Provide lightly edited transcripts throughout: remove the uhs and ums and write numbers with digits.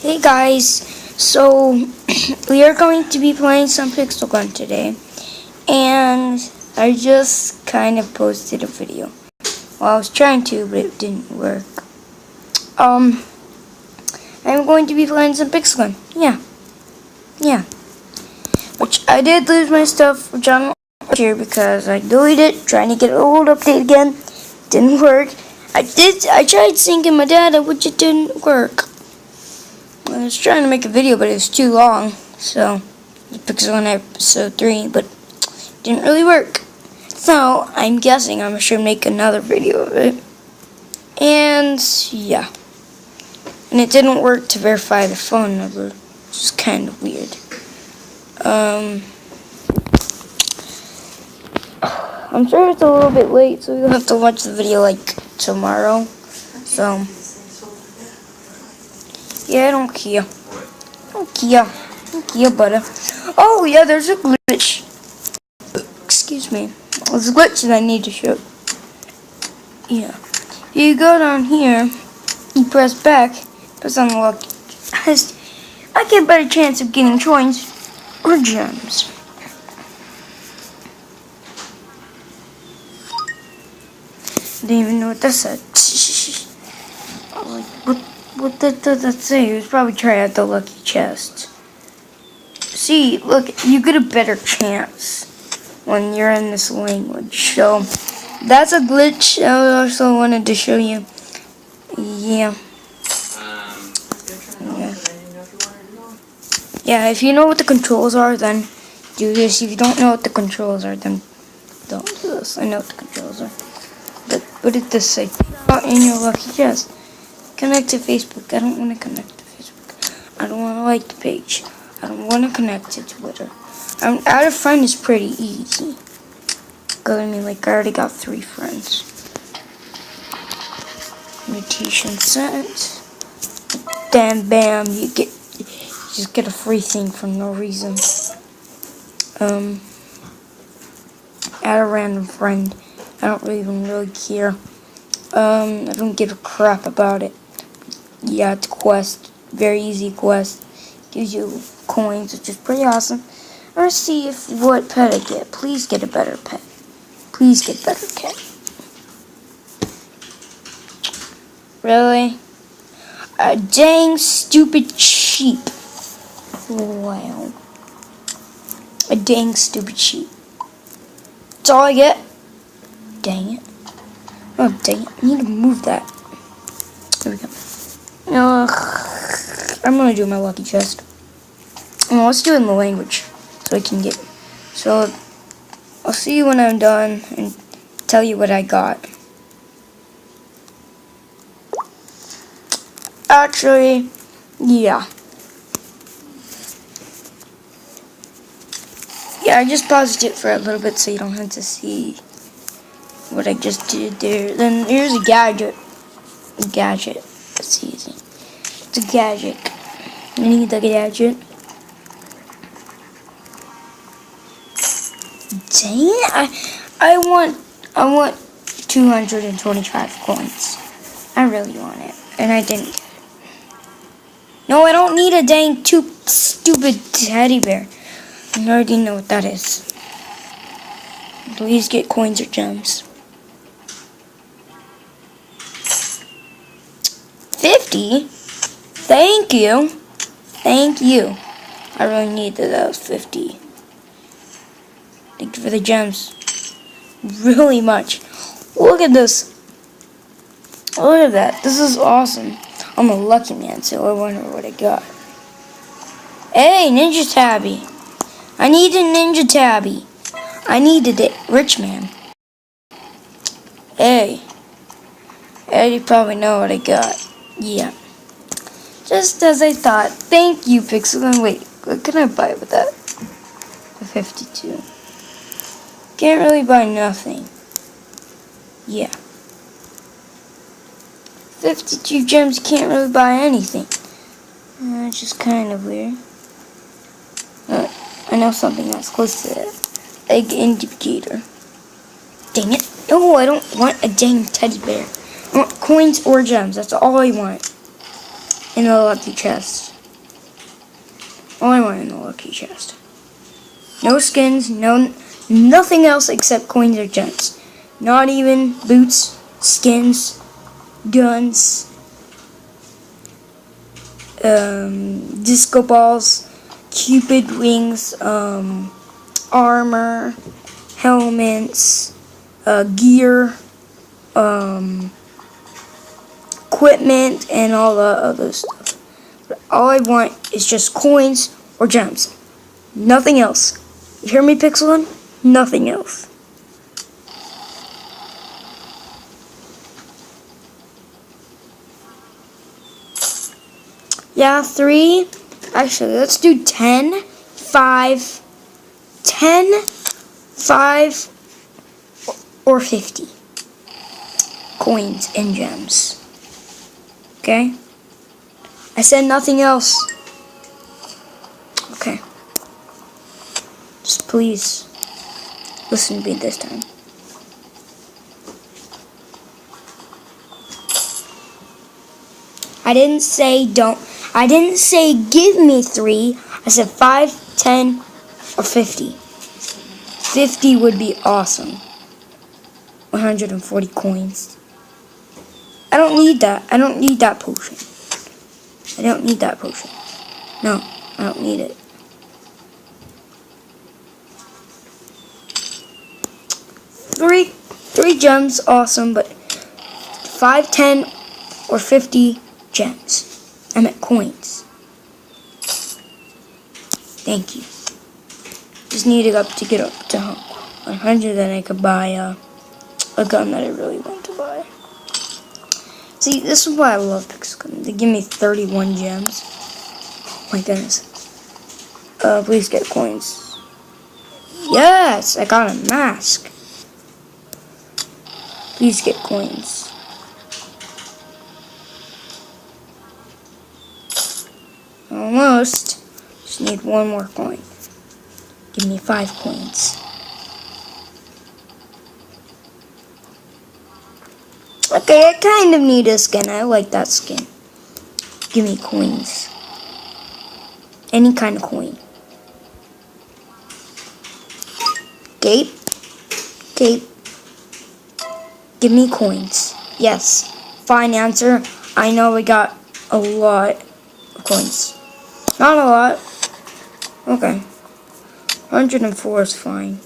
Hey guys, so we are going to be playing some Pixel Gun today, and I just kind of posted a video. Well, I was trying to, but it didn't work. I'm going to be playing some Pixel Gun. Yeah. Which I did lose my stuff, which I'm here because I deleted it, trying to get an old update again. Didn't work. I tried syncing my data, which it didn't work. I was trying to make a video, but it was too long, so the Pixel Gun episode 3, but it didn't really work. So I'm guessing I should make another video of it. And yeah. And it didn't work to verify the phone number, which is kind of weird. I'm sure it's a little bit late, so you'll have to watch the video like tomorrow. So yeah, I don't care. Butter. Oh yeah, there's a glitch. Excuse me. There's a glitch that I need to show. Yeah. You go down here, you press back, press on the lucky. I get a better chance of getting coins or gems. Didn't even know what that said. What did that say? It was probably try out the lucky chest. See, look, you get a better chance when you're in this language. So, that's a glitch I also wanted to show you. Yeah. Yeah, if you know what the controls are, then do this. If you don't know what the controls are, then don't do this. I know what the controls are. But what did this say? In your lucky chest. Connect to Facebook. I don't want to connect to Facebook. I don't want to like the page. I don't want to connect to Twitter. Add a friend is pretty easy. Because I mean, like, I already got 3 friends. Invitation sent. Bam, you just get a free thing for no reason. Add a random friend. I don't even really care. I don't give a crap about it. Yeah, it's a quest. Very easy quest. Gives you coins, which is pretty awesome. Let's see what pet I get. Please get a better pet. Please get a better pet. Really? A dang stupid sheep. Wow. A dang stupid sheep. That's all I get. Dang it. Oh, dang it. I need to move that. There we go. I'm going to do my lucky chest. Well, let's do it in the language so I can get it. So, I'll see you when I'm done and tell you what I got. Actually, yeah. Yeah, I just paused it for a little bit so you don't have to see what I just did there. Then here's a gadget. That's easy. It's a gadget. I need the gadget. Dang it! I want 225 coins. I really want it, and I didn't get it. No, I don't need a dang stupid teddy bear. I already know what that is. Please get coins or gems. 50? Thank you. I really need those 50. Thank you for the gems. Really much. Look at this. Look at that. This is awesome. I'm a lucky man, so I wonder what I got. Hey, Ninja Tabby. I need a Ninja Tabby. I needed it. Rich man. Hey. You probably know what I got. Yeah. Just as I thought. Thank you, Pixel Gun. Wait, what can I buy with that? The 52. Can't really buy nothing. Yeah. 52 gems, can't really buy anything. It's just kind of weird. I know something that's close to that. Egg indicator. Dang it. No, I don't want a dang teddy bear. I want coins or gems. That's all I want. in the lucky chest. All I want in the lucky chest. No skins, nothing else except coins or gems. Not even boots, skins, guns, disco balls, cupid wings, armor, helmets, gear, equipment, and all the other stuff. But all I want is just coins or gems. Nothing else. You hear me, Pixelgun? Nothing else. Yeah, 3. Actually, let's do 10, 5, 10, 5, or 50 coins and gems. Okay? I said nothing else. Okay. Just please listen to me this time. I didn't say give me 3. I said 5, 10, or 50. 50 would be awesome. 140 coins. I don't need that. I don't need that potion. I don't need that potion. No, I don't need it. 3 gems, awesome, but 5, 10, or 50 gems. I meant coins. Thank you. Just needed to get up to 100, then I could buy a gun that I really want to buy. See, this is why I love Pixelgun. They give me 31 gems. Oh my goodness. Please get coins. Yes, I got a mask. Please get coins. Almost. Just need one more coin. Give me 5 coins. Okay, I kind of need a skin. I like that skin. Give me coins. Any kind of coin. Cape. Cape. Give me coins. Yes. Fine answer. I know we got a lot of coins. Not a lot. Okay. 104 is fine.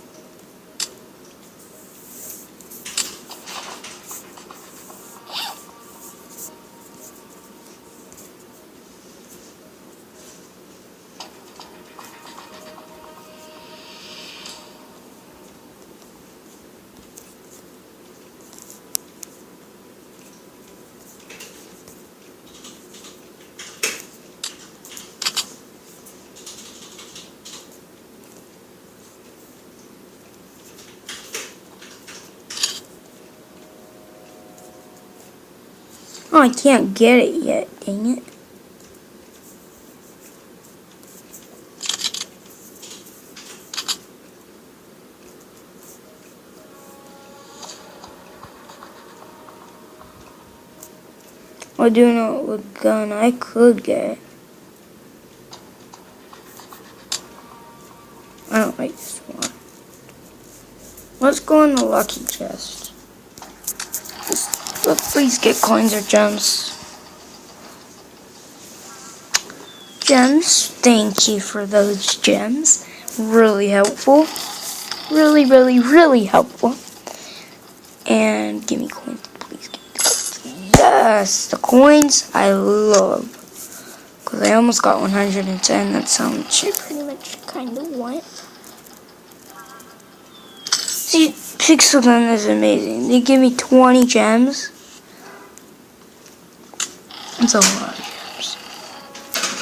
Oh, I can't get it yet, dang it. I do know what gun I could get. I don't like this one. Let's go in the lucky chest. Please get coins or gems. Gems, thank you for those gems. Really helpful. Really, really, really helpful. And give me coins, please. Give me coins. Yes, the coins I love. Because I almost got 110. That's how much I pretty much kind of want. See, Pixelgun is amazing. They give me 20 gems. That's a lot of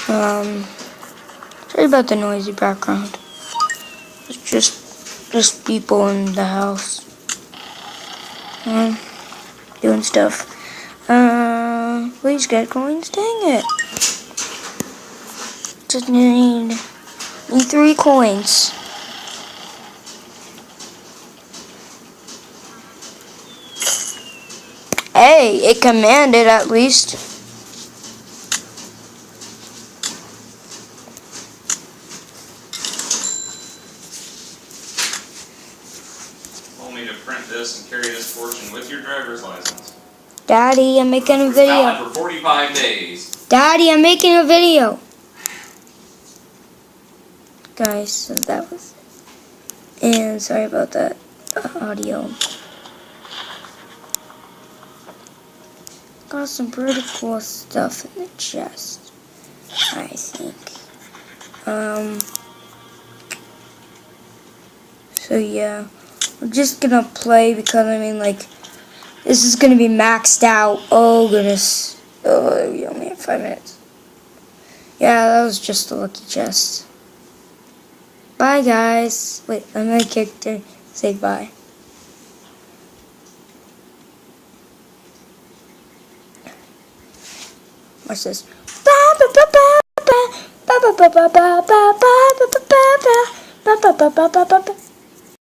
gems. Sorry about the noisy background. It's just people in the house. Doing stuff. Please get coins, dang it. Just need 3 coins. Hey, it commanded at least. this and carry this portion with your driver's license. Daddy, I'm making a video. Valid for 45 days. Daddy, I'm making a video. Guys, so that was it. And sorry about that audio. Got some pretty cool stuff in the chest, I think. So yeah, we're just gonna play because I mean, like, this is gonna be maxed out. Oh goodness. Oh, we only have 5 minutes. Yeah, that was just a lucky chest. Bye guys. Wait, I'm gonna character say bye. Watch this. Ba ba ba ba ba ba ba ba ba ba ba ba ba ba ba ba ba ba ba.